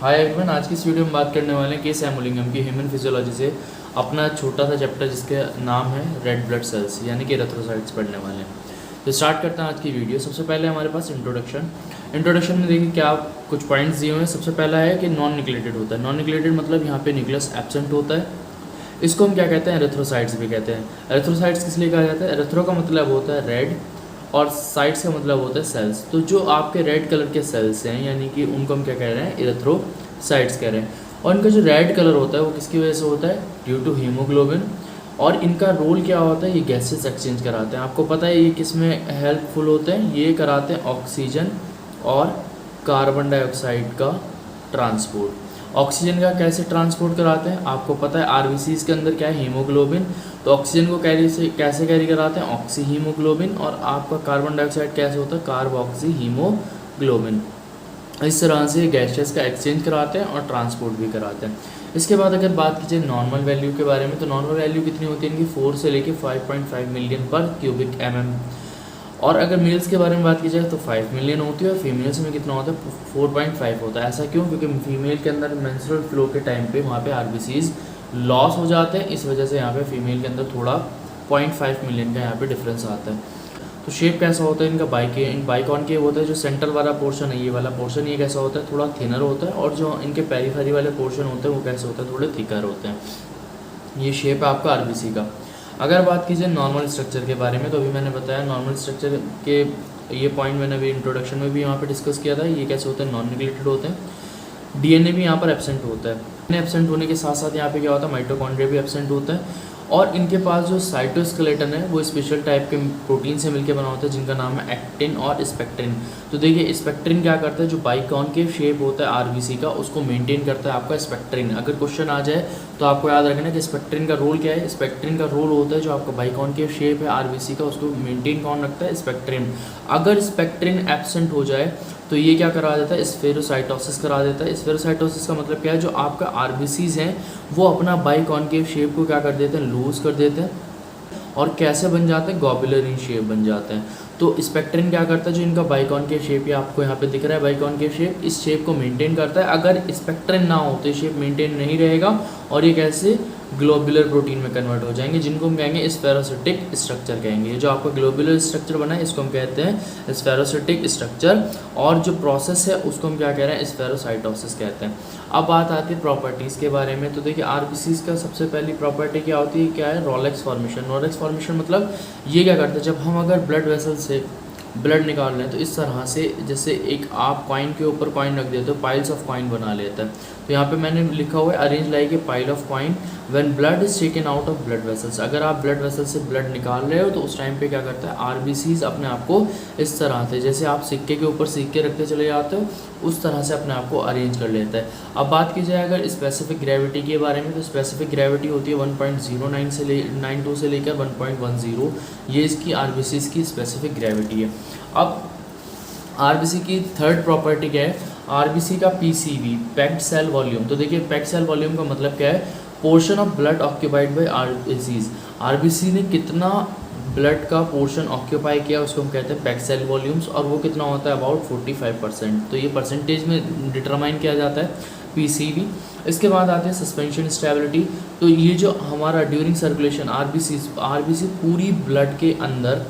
Hi everyone, आज की इस वीडियो में बात करने वाले हैं केस एमुलिंगम की ह्यूमन फिजियोलॉजी से अपना छोटा सा चैप्टर जिसका नाम है रेड ब्लड सेल्स यानी कि एरिथ्रोसाइट्स पढ़ने वाले हैं। तो स्टार्ट करते हैं आज की वीडियो। सबसे पहले हमारे पास इंट्रोडक्शन में देखिए क्या कुछ पॉइंट्स दिए हुए हैं। सबसे पहला है कि नॉन न्यूक्लिएटेड होता है। नॉन न्यूक्लिएटेड मतलब यहाँ पे न्यूक्लियस एब्सेंट होता है। इसको हम क्या कहते हैं? एरिथ्रोसाइट्स भी कहते हैं। एरिथ्रोसाइट्स किस लिए कहा जाता है? एरिथ्रो का मतलब होता है रेड और साइट्स का मतलब होता है सेल्स। तो जो आपके रेड कलर के सेल्स हैं यानी कि उनको हम क्या कह रहे हैं? एरिथ्रोसाइट्स कह रहे हैं। और इनका जो रेड कलर होता है वो किसकी वजह से होता है? Due to haemoglobin. और इनका रोल क्या होता है? ये गैसेस एक्सचेंज कराते हैं। आपको पता है ये किस में हेल्पफुल होते हैं? ये कराते हैं ऑक्सीजन और कार्बन डाइऑक्साइड का ट्रांसपोर्ट। ऑक्सीजन का कैसे ट्रांसपोर्ट कराते हैं? आपको पता है आरबीसीज के अंदर क्या है? हीमोग्लोबिन। तो ऑक्सीजन को कैसे कैरी कराते हैं? Oxy haemoglobin. और आपका कार्बन डाइऑक्साइड कैसे होता है? Carboxy haemoglobin. इस तरह से गैसेस का एक्सचेंज कराते हैं और ट्रांसपोर्ट भी कराते हैं। इसके बाद अगर बात कीजिए नॉर्मल वैल्यू के बारे में, तो नॉर्मल वैल्यू कितनी होती है इनकी? 4 से लेके 5.5 मिलियन पर क्यूबिक एमएम। और अगर मेल्स के बारे में बात की जाए तो 5 मिलियन होती है और फीमेल्स में कितना होता है? 4.5 होता है। ऐसा क्यों? क्योंकि फीमेल के अंदर मेंस्ट्रुअल फ्लो के टाइम पे वहाँ पे आरबीसीज लॉस हो जाते हैं। इस वजह से यहाँ पे फीमेल के अंदर थोड़ा 0.5 मिलियन का यहाँ पे डिफरेंस आता है। तो शेप कैसा होता है इनका? बाइकॉनकेव होता है। जो सेंटर वाला पोर्शन है, ये वाला पोर्शन, ये कैसा होता है? थोड़ा थिनर होता है। और जो इनके पेरीफेरी वाले पोर्शन होते हैं वो कैसे होते हैं? थोड़े थिकर होते हैं। ये शेप है आपका आरबीसी का। अगर बात कीजिए नॉर्मल स्ट्रक्चर के बारे में, तो अभी मैंने बताया नॉर्मल स्ट्रक्चर के ये पॉइंट मैंने अभी इंट्रोडक्शन में भी यहाँ पे डिस्कस किया था। ये कैसे होते हैं? नॉन न्यूक्लिएटेड होते हैं। डीएनए भी यहाँ पर एब्सेंट होता है। डीएनए एब्सेंट होने के साथ साथ यहाँ पे क्या होता है? माइटोकॉन्ड्रिया भी एब्सेंट होता है। और इनके पास जो साइटोस्केलेटन है वो स्पेशल टाइप के प्रोटीन से मिलकर बना होता है जिनका नाम है एक्टिन और स्पेक्ट्रिन। तो देखिए स्पेक्ट्रिन क्या करता है? जो बाइकॉनकेव शेप होता है आरबीसी का उसको मेंटेन करता है आपका स्पेक्ट्रिन। अगर क्वेश्चन आ जाए तो आपको याद रखना कि स्पेक्ट्रिन का रोल क्या है। स्पेक्ट्रिन का रोल होता है जो आपका बाइकॉनकेव शेप है आरबीसी का उसको मेंटेन कौन रखता है? स्पेक्ट्रिन। अगर स्पेक्ट्रिन एब्सेंट हो जाए तो ये क्या करा देता है? स्फेरोसाइटोसिस करा देता है। स्फेरोसाइटोसिस का मतलब क्या है? जो आपका आरबीसीज हैं वो अपना बाइकॉनकेव शेप को क्या कर देते हैं? लूज कर देते हैं। और कैसे बन जाते हैं? ग्लोबुलर इन शेप बन जाते हैं। तो स्पेक्ट्रिन क्या करता है? जो इनका बाइकॉनकेव शेप है, आपको यहाँ पे दिख रहा है बाइकॉनकेव शेप, इस शेप को मेंटेन करता है। अगर स्पेक्ट्रिन ना हो तो ये शेप मेंटेन नहीं रहेगा और ये कैसे ग्लोबुलर प्रोटीन में कन्वर्ट हो जाएंगे, जिनको हम कहेंगे स्फेरोसिटिक स्ट्रक्चर कहेंगे। ये जो आपका ग्लोबुलर स्ट्रक्चर बना है इसको हम कहते हैं स्फेरोसिटिक स्ट्रक्चर। और जो प्रोसेस है उसको हम क्या कह रहे हैं? स्फेरोसाइटोसिस कहते हैं। अब बात आती है प्रॉपर्टीज़ के बारे में। तो देखिए आरबीसीज का सबसे पहली प्रॉपर्टी क्या होती है? क्या है? Rolex formation. रोलेक्स फॉर्मेशन मतलब ये क्या करते हैं? जब हम अगर ब्लड वेसल से ब्लड निकाल रहे हैं तो इस तरह से जैसे एक आप कॉइन के ऊपर कॉइन रख देते हो, पाइल्स ऑफ कॉइन बना लेता है। तो यहाँ पे मैंने लिखा हुआ है arrange like a pile of coin when blood is taken out of blood vessels. अगर आप ब्लड वेसल से ब्लड निकाल रहे हो तो उस टाइम पे क्या करता है? आरबीसीज अपने आप को इस तरह से, जैसे आप सिक्के के ऊपर सिक्के रखते चले जाते हो उस तरह से अपने आप को अरेंज कर लेता है। अब बात की जाए अगर स्पेसिफिक ग्रेविटी के बारे में, तो स्पेसिफिक ग्रेविटी होती है 1.09 से 92 से लेकर 1.10। ये इसकी आरबीसीज की स्पेसिफिक ग्रेविटी है। अब आरबीसी की थर्ड प्रॉपर्टी क्या है? आरबीसी का पीसीवी, पैक्ड सेल वॉल्यूम। तो देखिए पैक्ड सेल वॉल्यूम का मतलब क्या है? Portion of blood occupied by RBCs. RBC ने कितना ब्लड का पोर्शन ऑक्यूपाई किया उसको हम कहते हैं पैक्ड सेल वॉल्यूम्स। और वो कितना होता है? अबाउट 45%। तो ये परसेंटेज में डिटरमाइन किया जाता है पीसीवी। इसके बाद आते हैं सस्पेंशन स्टेबिलिटी। तो ये जो हमारा ड्यूरिंग सर्कुलेशन आरबीसी पूरी ब्लड के अंदर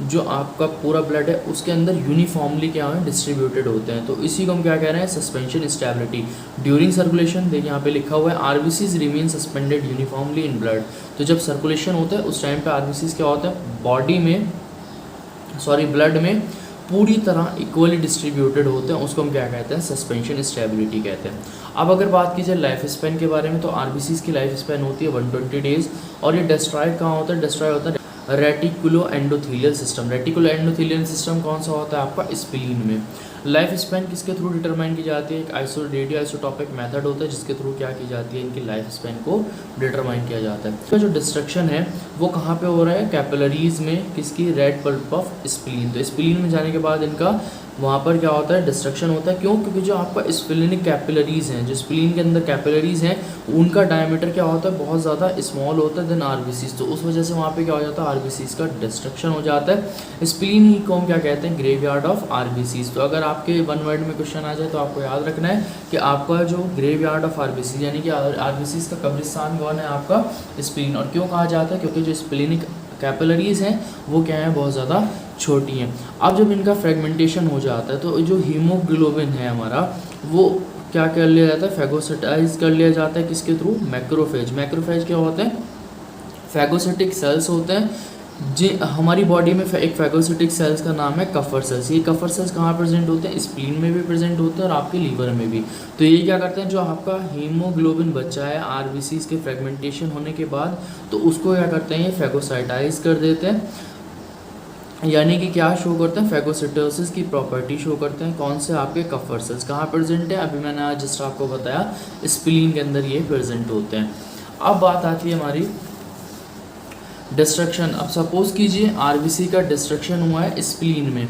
जो आपका पूरा ब्लड है उसके अंदर यूनिफॉर्मली क्या है? डिस्ट्रीब्यूटेड होते हैं। तो इसी को हम क्या कह रहे हैं? Suspension stability during circulation. देखिए यहाँ पे लिखा हुआ है RBCs remain suspended uniformly in blood. तो जब सर्कुलेशन होता है उस टाइम पे आरबीसीज क्या होता है? ब्लड में पूरी तरह इक्वली डिस्ट्रीब्यूटेड होते हैं। उसको हम क्या कहते हैं? सस्पेंशन स्टेबिलिटी कहते हैं। अब अगर बात की जाए लाइफ स्पैन के बारे में, तो आरबीसीज की लाइफ स्पैन होती है 120 डेज। और ये डिस्ट्रॉय कहाँ होता है? डिस्ट्रॉय होता है reticulo endothelial system. Reticulo endothelial system कौन सा होता है? आपका स्प्लीन में। लाइफ स्पैन किसके थ्रू डिटरमाइन की जाती है? एक रेडियो आइसोटॉपिक मेथड होता है जिसके थ्रू क्या की जाती है? इनकी लाइफ स्पैन को डिटरमाइन किया जाता है। तो जो डिस्ट्रक्शन है वो कहाँ पे हो रहा है? कैपिलरीज में। किसकी? Red pulp of spleen. तो स्प्लीन में जाने के बाद इनका वहाँ पर क्या होता है, डिस्ट्रक्शन होता है। क्यों? क्योंकि जो आपका स्प्लीनिक कैपिलरीज हैं, जो स्प्लीन के अंदर कैपिलरीज हैं, उनका डायमीटर क्या होता है, बहुत ज़्यादा स्मॉल होता है देन आरबीसीज। तो उस वजह से वहाँ पे क्या हो जाता है, आरबीसीज का डिस्ट्रक्शन हो जाता है। स्प्लीन ही को हम क्या कहते हैं, ग्रेवयार्ड ऑफ आरबीसीज। तो अगर आपके वन वर्ड में क्वेश्चन आ जाए तो आपको याद रखना है कि आपका जो ग्रेवयार्ड ऑफ आरबीसीज यानी कि आरबीसीज का कब्रिस्तान कौन है, आपका स्प्लीन। और क्यों कहा जाता है, क्योंकि जो स्प्लीनिक कैपिलरीज हैं वो क्या है, बहुत ज़्यादा छोटी हैं। अब जब इनका फ्रेगमेंटेशन हो जाता है तो जो हीमोग्लोबिन है हमारा, वो क्या कर लिया जाता है, फैगोसाइटाइज कर लिया जाता है। किसके थ्रू? मैक्रोफेज। मैक्रोफेज क्या होते हैं, फैगोसिटिक सेल्स होते हैं। जी हमारी बॉडी में एक फैगोसिटिक सेल्स का नाम है कफर सेल्स। ये कफर सेल्स कहाँ प्रेजेंट होते हैं, स्प्लीन में भी प्रेजेंट होते हैं और आपके लीवर में भी। तो ये क्या करते हैं, जो आपका हीमोग्लोबिन बचा है आरबीसीज के फ्रेगमेंटेशन होने के बाद, तो उसको क्या करते हैं, ये फैगोसाइटाइज कर देते हैं। यानी कि क्या शो करते हैं, फैगोसिटोसिस की प्रॉपर्टी शो करते हैं। कौन से? आपके कफर सेल्स। कहाँ प्रेजेंट है? अभी मैंने आज जस्ट आपको बताया, स्प्लीन के अंदर ये प्रेजेंट होते हैं। अब बात आती है हमारी डिस्ट्रक्शन। अब सपोज कीजिए आरबीसी का डिस्ट्रक्शन हुआ है स्प्लीन में,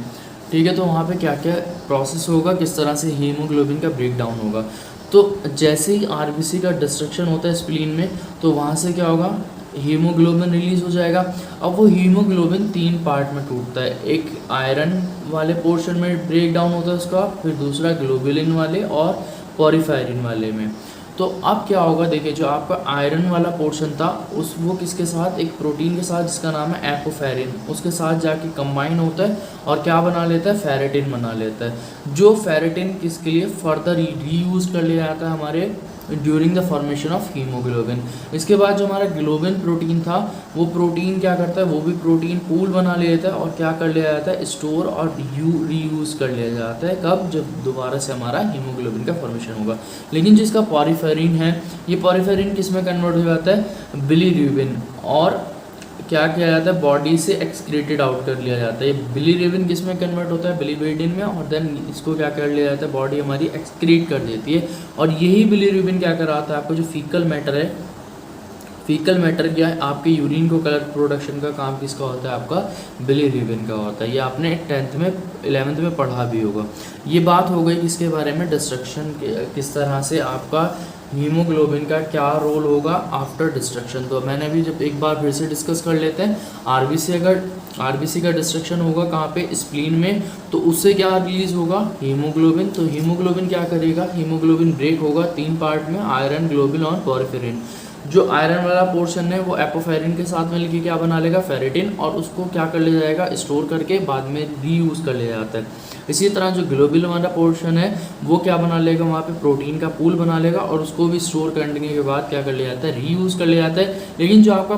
ठीक है, तो वहाँ पे क्या क्या प्रोसेस होगा, किस तरह से हीमोग्लोबिन का ब्रेक डाउन होगा। तो जैसे ही आरबीसी का डिस्ट्रक्शन होता है स्प्लीन में, तो वहाँ से क्या होगा, हीमोग्लोबिन रिलीज हो जाएगा। अब वो हीमोग्लोबिन 3 पार्ट में टूटता है। एक आयरन वाले पोर्शन में ब्रेक डाउन होता है उसका, फिर दूसरा ग्लोबुलिन वाले और पॉरीफेरिन वाले में। तो अब क्या होगा, देखिए जो आपका आयरन वाला पोर्शन था वो किसके साथ, एक प्रोटीन के साथ जिसका नाम है एपोफेरिन, उसके साथ जाके कंबाइन होता है और क्या बना लेता है, फेरेटिन बना लेता है। जो फेरेटिन किसके लिए फर्दर रीयूज कर लिया जाता है हमारे during the formation of haemoglobin. इसके बाद जो हमारा ग्लोबिन प्रोटीन था, वो प्रोटीन क्या करता है, वो भी प्रोटीन पूल बना लेता है और क्या कर लिया जाता है, स्टोर और रीयूज कर लिया जाता है। कब? जब दोबारा से हमारा हीमोग्लोबिन का फॉर्मेशन होगा। लेकिन जिसका पॉरीफेरिन है, ये पॉरीफेरिन किस में कन्वर्ट हो जाता है, बिलीरुबिन, और क्या किया जाता है, बॉडी से एक्सक्रीटेड आउट कर लिया जाता है। ये बिलीरुबिन किस में कन्वर्ट होता है, बिलीरुबिन में, और देन इसको क्या कर लिया जाता है, बॉडी हमारी एक्सक्रीट कर देती है। और यही बिलीरुबिन क्या कराता है, आपको जो फीकल मैटर है, फीकल मैटर क्या है, आपके यूरिन को कलर प्रोडक्शन का काम किसका होता है, आपका बिलीरुबिन का होता है। ये आपने 10th में 11th में पढ़ा भी होगा। ये बात हो गई किसके बारे में, डिस्ट्रक्शन किस तरह से आपका हीमोग्लोबिन का क्या रोल होगा आफ्टर डिस्ट्रक्शन। तो मैंने भी जब एक बार फिर से डिस्कस कर लेते हैं, आरबीसी का डिस्ट्रक्शन होगा कहाँ पे, स्प्लीन में, तो उससे क्या रिलीज होगा, हीमोग्लोबिन। तो हीमोग्लोबिन क्या करेगा, हीमोग्लोबिन ब्रेक होगा 3 पार्ट में, आयरन, ग्लोबिन और पॉरीफेरिन। जो आयरन वाला पोर्शन है वो एपोफेरिन के साथ मिलकर क्या बना लेगा, फेरेटिन, और उसको क्या कर लिया जाएगा, स्टोर करके बाद में रीयूज कर लिया जाता है। इसी तरह जो ग्लोबुलिन वाला पोर्शन है वो क्या बना लेगा, वहाँ पे प्रोटीन का पूल बना लेगा और उसको भी स्टोर करने के बाद क्या कर लिया जाता है, रीयूज कर लिया जाता है। लेकिन जो आपका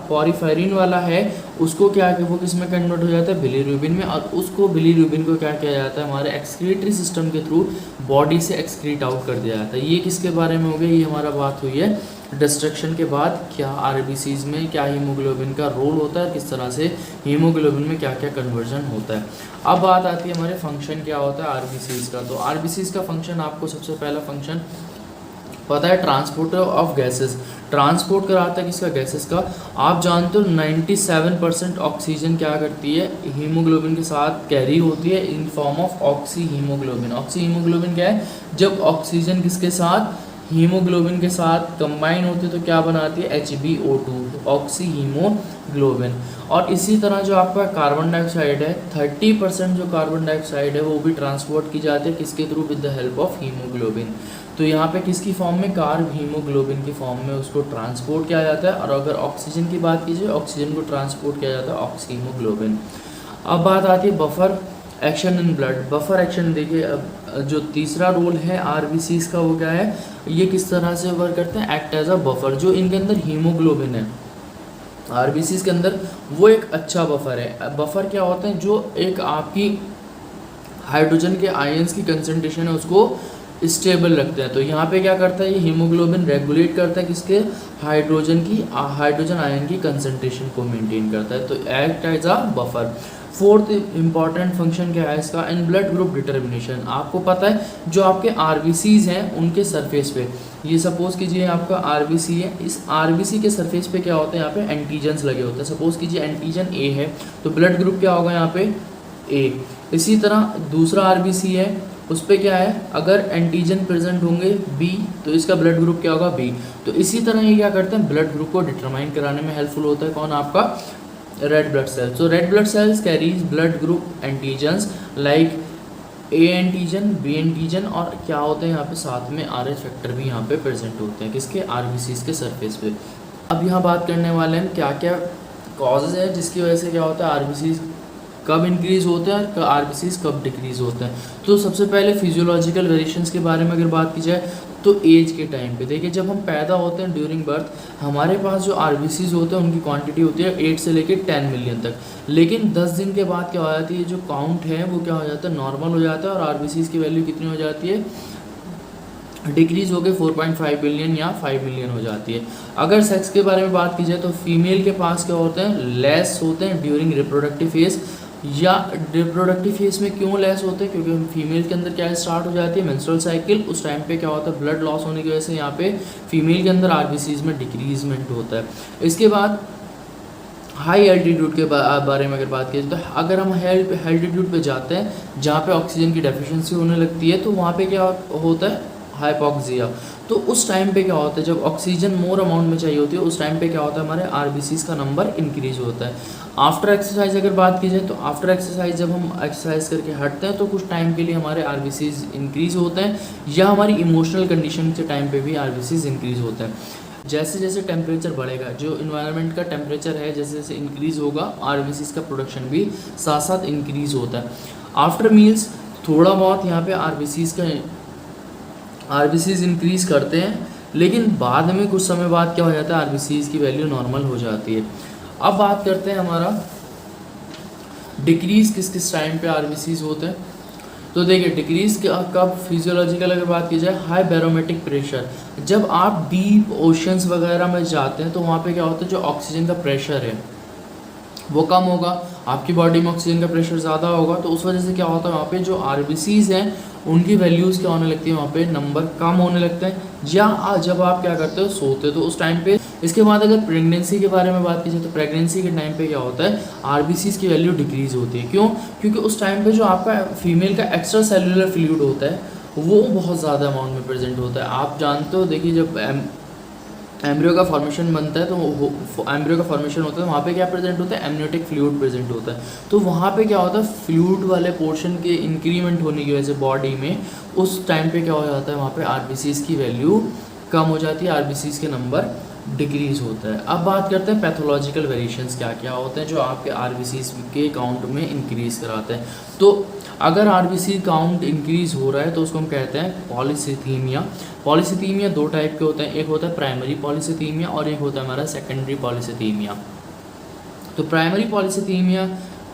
पॉरीफेरिन वाला है उसको क्या है, वो किस में कन्वर्ट हो जाता है, बिलीरुबिन में, और उसको बिलीरुबिन को क्या किया जाता है, हमारे एक्सक्रीटरी सिस्टम के थ्रू बॉडी से एक्सक्रीट आउट कर दिया जाता है। ये किसके बारे में हो गया, ये हमारा बात हुई है डिस्ट्रक्शन के बाद क्या आरबीसीज में क्या हीमोग्लोबिन का रोल होता है, किस तरह से हीमोग्लोबिन में क्या क्या कन्वर्जन होता है। अब बात आती है हमारे फंक्शन क्या होता है आरबीसीज का। तो आरबीसीज का फंक्शन, आपको सबसे पहला फंक्शन पता है, ट्रांसपोर्टर ऑफ गैसेस। ट्रांसपोर्ट कराता है किसका, गैसेस का। आप जानते हो 97% ऑक्सीजन क्या करती है, हीमोग्लोबिन के साथ कैरी होती है in form of oxy haemoglobin. Oxy haemoglobin क्या है, जब ऑक्सीजन किसके साथ, हीमोग्लोबिन के साथ कंबाइन होती है तो क्या बनाती है, HbO2, ऑक्सी हीमोग्लोबिन। और इसी तरह जो आपका कार्बन डाइऑक्साइड है, 30% जो कार्बन डाइऑक्साइड है वो भी ट्रांसपोर्ट की जाती है किसके through, with the help of haemoglobin. तो यहाँ पे किसकी फॉर्म में, कार्ब हीमोग्लोबिन की फॉर्म में उसको ट्रांसपोर्ट किया जाता है। और अगर ऑक्सीजन की बात कीजिए, ऑक्सीजन को ट्रांसपोर्ट किया जाता है ऑक्सी हीमोग्लोबिन। अब बात आती है buffer action in blood. Buffer action देखिए, अब जो तीसरा रोल है आरबीसीज का वो क्या है, ये किस तरह से वर्क करते हैं, एक्ट एज अ बफर। जो इनके अंदर हीमोग्लोबिन है आरबीसीज के अंदर, वो एक अच्छा बफर है। बफर क्या होते हैं, जो एक आपकी हाइड्रोजन के आयंस की कंसंट्रेशन है उसको स्टेबल रखते हैं। तो यहाँ पे क्या करता है, ये हीमोग्लोबिन रेगुलेट करता है किसके, हाइड्रोजन आयन की कंसंट्रेशन को मेंटेन करता है। तो act as a buffer. Fourth important function क्या है इसका, इन ब्लड ग्रुप डिटर्मिनेशन। आपको पता है जो आपके आरबीसीज हैं उनके सरफेस पे, ये सपोज कीजिए आपका आरबीसी है, इस आरबीसी के सरफेस पे क्या होता है, यहाँ पे एंटीजन्स लगे होते हैं। सपोज कीजिए एंटीजन ए है, तो ब्लड ग्रुप क्या होगा यहाँ पे, ए। इसी तरह दूसरा आरबीसी है, उस पर क्या है, अगर एंटीजन प्रेजेंट होंगे बी तो इसका ब्लड ग्रुप क्या होगा, बी। तो इसी तरह ये क्या करते हैं, ब्लड ग्रुप को डिटरमाइन कराने में हेल्पफुल होता है कौन, आपका रेड ब्लड सेल्स। तो red blood cells carries blood group antigens like A antigen, B antigen, और क्या होते हैं यहाँ पे साथ में आरएच फैक्टर भी यहाँ पे प्रेजेंट होते हैं किसके, आरबीसीज के सरफेस पे। अब यहाँ बात करने वाले हैं क्या क्या कॉजेज है जिसकी वजह से क्या होता है आरबीसीज कब इंक्रीज होते हैं और आरबीसीज कब डिक्रीज होते हैं। तो सबसे पहले फिजियोलॉजिकल वेरिएशंस के बारे में अगर बात की जाए तो एज के टाइम पे देखिए, जब हम पैदा होते हैं ड्यूरिंग बर्थ हमारे पास जो आरबीसीज होते हैं उनकी क्वांटिटी होती है 8 से लेकर 10 मिलियन तक। लेकिन 10 दिन के बाद क्या हो जाती है, जो काउंट है वो क्या हो जाता है, नॉर्मल हो जाता है और आरबीसीज की वैल्यू कितनी हो जाती है, डिक्रीज होकर 4.5 बिलियन या 5 मिलियन हो जाती है। अगर सेक्स के बारे में बात की जाए तो फीमेल के पास क्या होते हैं, लेस होते हैं ड्यूरिंग रिप्रोडक्टिव फेज। या रिप्रोडक्टिव फेज में क्यों लेस होते हैं, क्योंकि फीमेल के अंदर क्या स्टार्ट हो जाती है, मेंस्ट्रुअल साइकिल। उस टाइम पे क्या होता है, ब्लड लॉस होने की वजह से यहाँ पे फीमेल के अंदर आरबीसीज में डिक्रीजमेंट होता है। इसके बाद हाई एल्टीट्यूड के बारे में अगर बात की तो अगर हम हाई एल्टीट्यूड पे जाते हैं जहाँ पे ऑक्सीजन की डेफिशिएंसी होने लगती है तो वहाँ पे क्या होता है, हाइपोक्सिया। तो उस टाइम पे क्या होता है, जब ऑक्सीजन मोर अमाउंट में चाहिए होती है उस टाइम पे क्या होता है, हमारे आरबीसीज का नंबर इंक्रीज होता है। आफ्टर एक्सरसाइज अगर बात की जाए तो आफ्टर एक्सरसाइज जब हम एक्सरसाइज करके हटते हैं तो कुछ टाइम के लिए हमारे आरबीसीज इंक्रीज होते हैं, या हमारी इमोशनल कंडीशन के टाइम पे भी आरबीसीज इंक्रीज होते हैं। जैसे जैसे टेम्परेचर बढ़ेगा, जो इन्वायरमेंट का टेम्परेचर है जैसे जैसे इंक्रीज होगा आरबीसीज का प्रोडक्शन भी साथ साथ इंक्रीज होता है। आफ्टर मील्स थोड़ा बहुत यहाँ पे आरबीसीज इंक्रीज करते हैं, लेकिन बाद में कुछ समय बाद क्या हो जाता है, आरबीसीज की वैल्यू नॉर्मल हो जाती है। अब बात करते हैं हमारा डिक्रीज किस किस टाइम पे आरबीसीज होते हैं। तो देखिए डिक्रीज कब, फिजियोलॉजिकल अगर बात की जाए, हाई बैरोमेट्रिक प्रेशर, जब आप डीप ओशंस वगैरह में जाते हैं तो वहाँ पे क्या होता है, जो ऑक्सीजन का प्रेशर है वो कम होगा, आपकी बॉडी में ऑक्सीजन का प्रेशर ज़्यादा होगा, तो उस वजह से क्या होता है वहाँ पे जो आरबीसीज हैं उनकी वैल्यूज़ क्या होने लगती है, वहाँ पे नंबर कम होने लगते हैं। या जब आप क्या करते हो, सोते हो तो उस टाइम पे। इसके बाद अगर प्रेगनेंसी के बारे में बात की जाए तो प्रेगनेंसी के टाइम पे क्या होता है, आरबीसीज की वैल्यू डिक्रीज होती है। क्यों, क्योंकि उस टाइम पे जो आपका फीमेल का एक्स्ट्रा सेलुलर फ्लूइड होता है वो बहुत ज़्यादा अमाउंट में प्रेजेंट होता है। आप जानते हो, देखिए जब एम्ब्रियो का फॉर्मेशन बनता है तो एम्ब्रियो का फॉर्मेशन होता है वहाँ पे क्या प्रेजेंट होता है, एमनियोटिक फ्लूइड प्रेजेंट होता है। तो वहाँ पे क्या होता है, फ्लूइड वाले पोर्शन के इंक्रीमेंट होने की वजह से बॉडी में उस टाइम पे क्या हो जाता है, वहाँ पे आरबीसीज की वैल्यू कम हो जाती है, आरबीसीज के नंबर डिक्रीज होता है। अब बात करते हैं पैथोलॉजिकल वेरिएशंस क्या क्या होते हैं जो आपके आरबीसीज के काउंट में इंक्रीज कराते हैं। तो अगर आरबीसी काउंट इंक्रीज हो रहा है तो उसको हम कहते हैं पॉलीसिथीमिया। पॉलीसिथीमिया दो टाइप के होते हैं, एक होता है प्राइमरी पॉलीसिथीमिया और एक होता है हमारा सेकेंडरी पॉलीसिथीमिया। तो प्राइमरी पॉलीसिथीमिया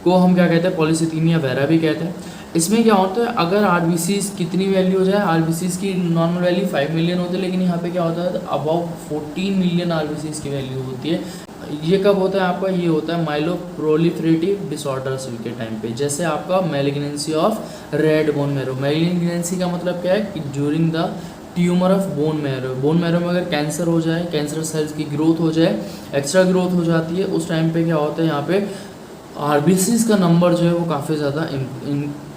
को हम क्या कहते हैं, पॉलीसिथीमिया वेरा भी कहते हैं। इसमें क्या होता है, अगर आरबीसीज कितनी वैल्यू हो जाए, आरबीसीज की नॉर्मल वैल्यू 5 मिलियन होती है, लेकिन यहाँ पे क्या होता है अबाउट 14 मिलियन आरबीसीज की वैल्यू होती है। ये कब होता है आपका, ये होता है माइलोप्रोलिफरेटिव डिसऑर्डर्स के टाइम पे, जैसे आपका malignancy of red bone marrow. Malignancy का मतलब क्या है कि during the tumour of bone marrow, bone marrow में अगर कैंसर हो जाए, कैंसर सेल्स की ग्रोथ हो जाए, एक्स्ट्रा ग्रोथ हो जाती है, उस टाइम पे क्या होता है यहाँ पे आरबीसीज का नंबर जो है वो काफ़ी ज़्यादा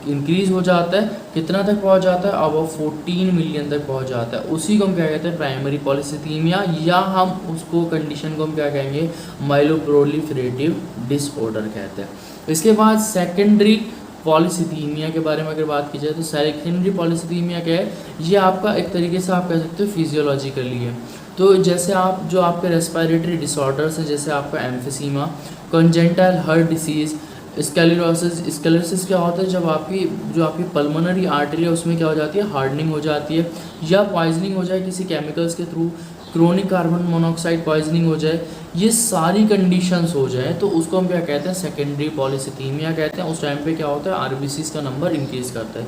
इंक्रीज हो जाता है। कितना तक पहुंच जाता है, अब 14 मिलियन तक पहुंच जाता है। उसी को हम क्या कहते हैं, प्राइमरी पॉलीसिथीमिया, या हम उसको कंडीशन को हम क्या कहेंगे, माइलोप्रोलिफरेटिव डिसऑर्डर कहते हैं। इसके बाद सेकेंडरी पॉलीसिथीमिया के बारे में अगर बात की जाए तो सेकेंडरी पॉलीसिथीमिया क्या है, ये आपका एक तरीके से आप कह सकते हो फिजियोलॉजिकली है। तो जैसे आप जो आपके रेस्पिरेटरी डिसऑर्डर्स हैं, जैसे आपका एम्फिसीमा, कंजेंटाइल हार्ट डिसीज़, स्क्लेरोसिस क्या होता है, जब आपकी पल्मोनरी आर्टरी है उसमें क्या हो जाती है, हार्डनिंग हो जाती है, या पॉइजनिंग हो जाए किसी केमिकल्स के through, chronic carbon monoxide poisoning हो जाए, ये सारी कंडीशंस हो जाए तो उसको हम क्या कहते हैं, सेकेंडरी पॉलीसिथीमिया कहते हैं। उस टाइम पे क्या होता है, आरबीसीज का नंबर इंक्रीज करता है।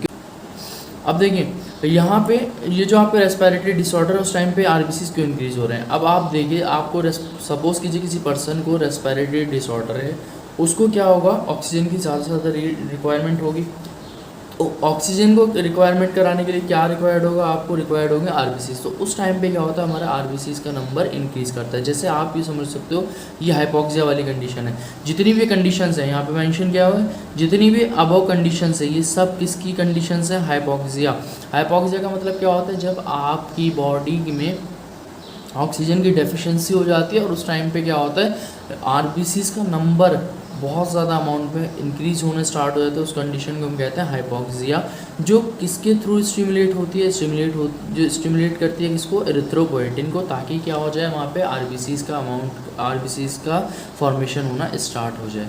अब देखिए यहाँ पे ये जो आपके रेस्पिरेटरी डिसऑर्डर है उस टाइम पे आरबीसीज क्यों इंक्रीज हो रहे हैं। अब आप देखिए, आपको सपोज कीजिए किसी पर्सन को रेस्पिरेटरी डिसऑर्डर है, उसको क्या होगा, ऑक्सीजन की ज़्यादा से ज़्यादा रिक्वायरमेंट होगी, ऑक्सीजन को रिक्वायरमेंट कराने के लिए क्या रिक्वायर्ड होगा, आपको रिक्वायर्ड होंगे आरबीसीज। तो उस टाइम पे क्या होता है, हमारा आरबीसीज का नंबर इंक्रीज़ करता है। जैसे आप ये समझ सकते हो, ये हाइपोक्सिया वाली कंडीशन है। जितनी भी कंडीशंस हैं यहाँ पे मेंशन किया हुआ है, जितनी भी अबव कंडीशंस है, ये सब किसकी कंडीशंस हैं, हाइपोक्सिया। हाइपोक्सिया का मतलब क्या होता है, जब आपकी बॉडी में ऑक्सीजन की डेफिशिएंसी हो जाती है और उस टाइम पे क्या होता है, आरबीसीज का नंबर बहुत ज़्यादा अमाउंट में इंक्रीज होने स्टार्ट हो जाता है। उस कंडीशन को हम कहते हैं हाइपोक्सिया, जो किसके थ्रू स्टिमुलेट होती है, जो स्टिमुलेट करती है किसको, एरिथ्रोपोएटिन को, ताकि क्या हो जाए, वहाँ पे आरबीसीज का फॉर्मेशन होना स्टार्ट हो जाए।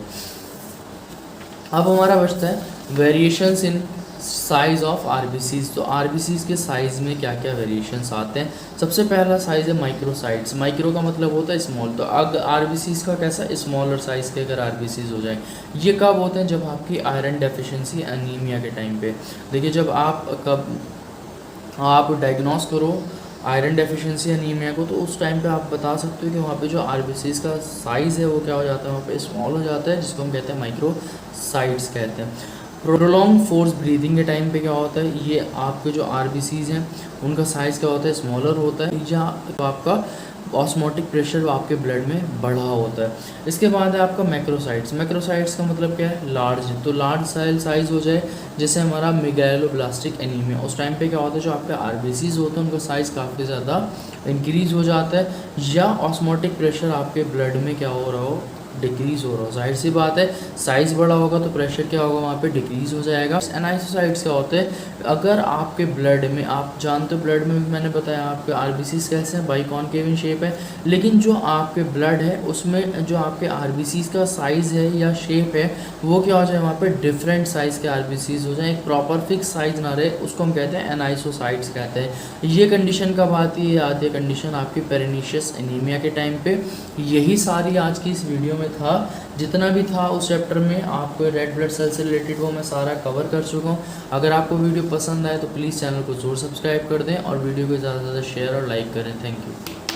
अब हमारा बचता है variations in size of RBCs. तो आरबीसीज के साइज़ में क्या क्या वेरिएशंस आते हैं। सबसे पहला साइज़ है माइक्रोसाइट्स। माइक्रो का मतलब होता है स्मॉल। तो अगर आरबीसीज का कैसा, स्मॉलर साइज़ के अगर आरबीसीज हो जाए, ये कब होते हैं, जब आपकी आयरन डेफिशिएंसी एनीमिया के टाइम पे। देखिए, जब आप डायग्नोस करो आयरन डेफिशिएंसी एनीमिया को, तो उस टाइम पे आप बता सकते हो कि वहाँ पे जो आरबीसीज का साइज़ है वो क्या हो जाता है, वहाँ पे स्मॉल हो जाता है, जिसको हम कहते हैं माइक्रोसाइट्स कहते हैं। प्रोलॉन्ग फोर्स ब्रीदिंग के टाइम पे क्या होता है, ये आपके जो आरबीसीज हैं उनका साइज़ क्या होता है, स्मॉलर होता है, या आपका ऑस्मोटिक प्रेशर आपके ब्लड में बढ़ा होता है। इसके बाद है आपका मैक्रोसाइट्स। मैक्रोसाइट्स का मतलब क्या है, लार्ज। तो लार्ज साइज़ हो जाए, जैसे हमारा मेगालोब्लास्टिक एनीमिया, उस टाइम पे क्या होता है, जो आपके आरबीसीज होते हैं उनका साइज़ काफ़ी ज़्यादा इंक्रीज़ हो जाता है, या ऑस्मोटिक प्रेशर आपके ब्लड में क्या हो रहा हो, डिक्रीज़ हो रहा हो। जाहिर सी बात है, साइज़ बड़ा होगा तो प्रेशर क्या होगा, वहाँ पे डिक्रीज़ हो जाएगा। एनाइसोसाइट्स क्या होते हैं, अगर आपके ब्लड में, आप जानते हो ब्लड में भी मैंने बताया आपके आरबीसीज कैसे हैं, बाइकॉन्केव इन शेप है, लेकिन जो आपके ब्लड है उसमें जो आपके आरबीसीज का साइज़ है या शेप है, वो क्या हो जाए, वहाँ पे डिफरेंट साइज़ के आरबीसीज हो जाए, एक प्रॉपर फिक्स साइज़ ना रहे, उसको हम कहते हैं एनाइसोसाइट्स कहते हैं। ये कंडीशन कब आती है, आती है कंडीशन आपकी पेरिनीशियस एनीमिया के टाइम पे। यही सारी आज की इस वीडियो में था, जितना भी था उस चैप्टर में आपको रेड ब्लड सेल से रिलेटेड वो मैं सारा कवर कर चुका हूँ। अगर आपको वीडियो पसंद आए तो प्लीज़ चैनल को ज़रूर सब्सक्राइब कर दें और वीडियो को ज़्यादा से ज़्यादा शेयर और लाइक करें। Thank you.